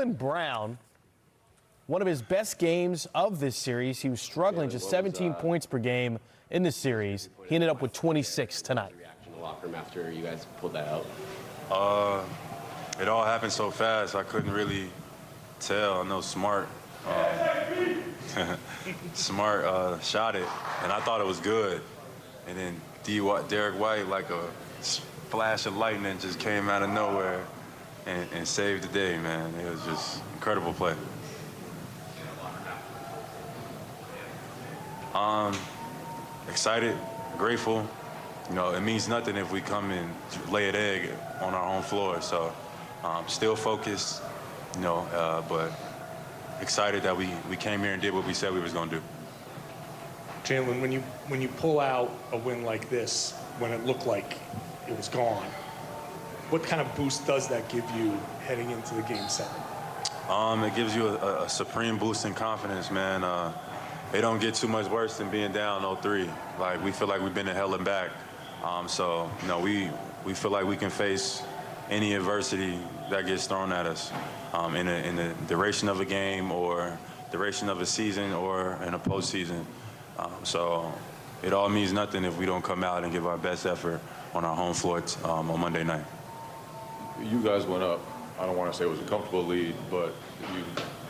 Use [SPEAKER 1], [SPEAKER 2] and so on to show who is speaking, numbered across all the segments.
[SPEAKER 1] Jaylen Brown, one of his best games of this series. He was struggling, just 17 points per game in the series. He ended up with 26 tonight.
[SPEAKER 2] Reaction in the locker room after you guys pulled that out?
[SPEAKER 3] It all happened so fast, I couldn't really tell. I know Smart shot it, and I thought it was good. And then Derek White, like a flash of lightning, just came out of nowhere and saved the day, man. It was just incredible play. Excited, grateful. You know, it means nothing if we come and lay an egg on our home floor. So still focused, you know, but excited that we came here and did what we said we was going to do.
[SPEAKER 4] Jaylen, when you pull out a win like this, when it looked like it was gone, what kind of boost does that give you heading into the Game 7?
[SPEAKER 3] It gives you a supreme boost in confidence, man. It don't get too much worse than being down 0-3. Like, we feel like we've been in hell and back. So, you know, we feel like we can face any adversity that gets thrown at us in the duration of a game or duration of a season or in a postseason. So it all means nothing if we don't come out and give our best effort on our home floor on Monday night.
[SPEAKER 5] You guys went up. I don't want to say it was a comfortable lead, but you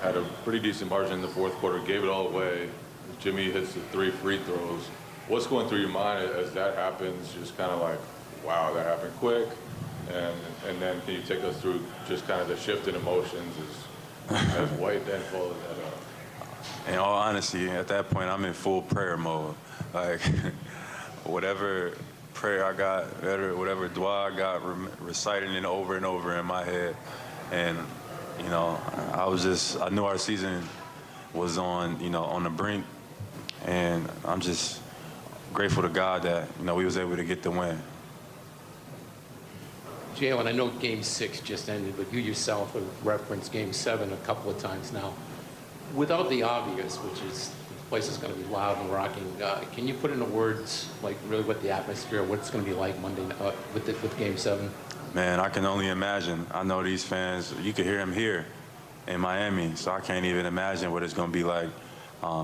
[SPEAKER 5] had a pretty decent margin in the fourth quarter, gave it all away. Jimmy hits the 3 free throws. What's going through your mind as that happens? Just kind of like, wow, that happened quick. And then can you take us through just kind of the shift in emotions as White then followed that up?
[SPEAKER 3] In all honesty, at that point, I'm in full prayer mode. Like, whatever prayer I got, whatever dua I got, reciting it over and over in my head. And, you know, I knew our season was on the brink. And I'm just grateful to God that, you know, we was able to get the win.
[SPEAKER 6] Jaylen, I know Game 6 just ended, but you yourself have referenced Game 7 a couple of times now. Without the obvious, which is the place is going to be loud and rocking, can you put into words, like, really what the atmosphere, what it's going to be like Monday with Game 7?
[SPEAKER 3] Man, I can only imagine. I know these fans, you can hear them here in Miami, so I can't even imagine what it's going to be like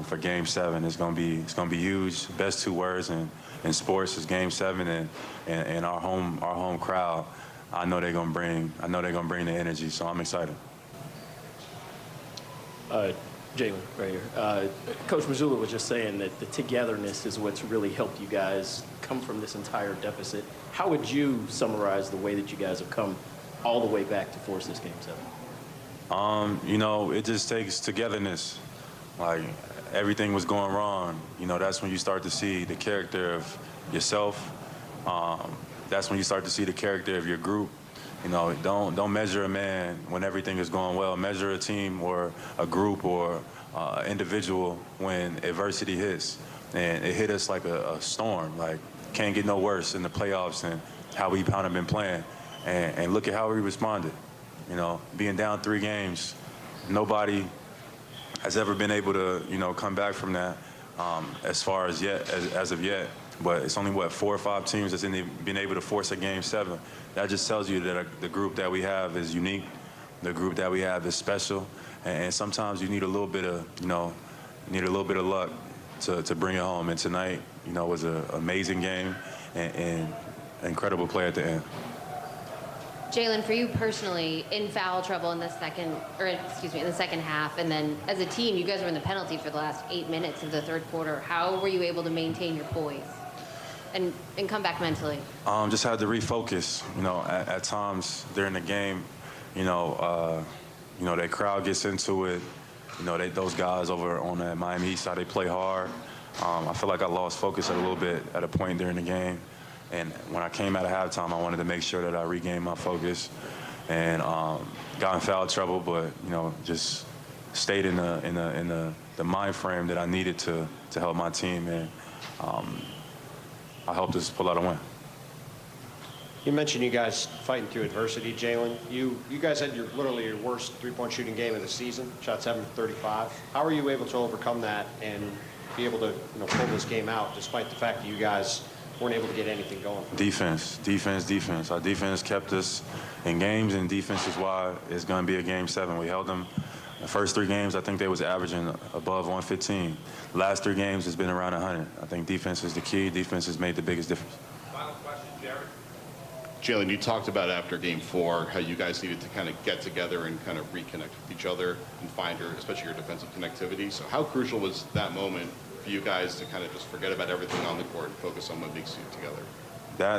[SPEAKER 3] for Game 7. It's going to be huge. Best 2 words in sports is Game 7 and our home crowd. I know they're going to bring the energy, so I'm excited.
[SPEAKER 7] Jaylen, right here. Coach Mazzulla was just saying that the togetherness is what's really helped you guys come from this entire deficit. How would you summarize the way that you guys have come all the way back to force this Game 7?
[SPEAKER 3] You know, it just takes togetherness. Like, everything was going wrong. You know, that's when you start to see the character of yourself. That's when you start to see the character of your group. You know, don't measure a man when everything is going well. Measure a team or a group or individual when adversity hits. And it hit us like a storm. Like, can't get no worse in the playoffs and how we kind of been playing. And look at how we responded. You know, being down 3 games, nobody has ever been able to, you know, come back from that as far as as of yet. But it's only, 4 or 5 teams that's been able to force a Game 7. That just tells you that the group that we have is unique. The group that we have is special. And sometimes you need a little bit of, luck to bring it home. And tonight, you know, was an amazing game and incredible play at the end.
[SPEAKER 8] Jaylen, for you personally, in foul trouble in the second half, and then as a team, you guys were in the penalty for the last 8 minutes of the third quarter. How were you able to maintain your poise and come back mentally?
[SPEAKER 3] Just had to refocus. You know, at times during the game, you know, that crowd gets into it. You know, those guys over on the Miami East side, they play hard. I feel like I lost focus a little bit at a point during the game. And when I came out of halftime, I wanted to make sure that I regained my focus and got in foul trouble, but, you know, just stayed in the mind frame that I needed to help my team, and I helped us pull out a win.
[SPEAKER 9] You mentioned you guys fighting through adversity, Jaylen. You guys had literally your worst three-point shooting game of the season, shot 7 for 35. How are you able to overcome that and be able to pull this game out, despite the fact that you guys weren't able to get anything going?
[SPEAKER 3] Defense. Our defense kept us in games, and defense is why it's going to be a Game 7. We held them. The first 3 games, I think they was averaging above 115. The last 3 games has been around 100. I think defense is the key. Defense has made the biggest difference.
[SPEAKER 10] Final question, Jared.
[SPEAKER 11] Jaylen, you talked about after Game 4 how you guys needed to kind of get together and kind of reconnect with each other and find especially your defensive connectivity. So how crucial was that moment for you guys to kind of just forget about everything on the court and focus on what makes you together?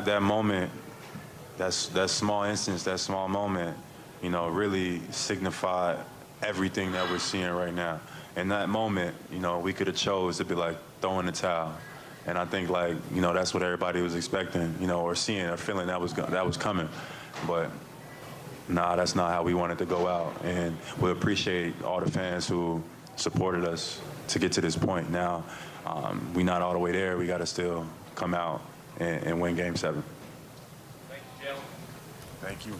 [SPEAKER 3] That moment, that small instance, that small moment, you know, really signified everything that we're seeing right now. In that moment, you know, we could have chose to be like throwing the towel. And I think, like, you know, that's what everybody was expecting, you know, or seeing or feeling that was coming. But nah, that's not how we wanted to go out. And we appreciate all the fans who supported us to get to this point. Now, we're not all the way there. We got to still come out and win Game 7.
[SPEAKER 10] Thank you, Jaylen.
[SPEAKER 3] Thank you.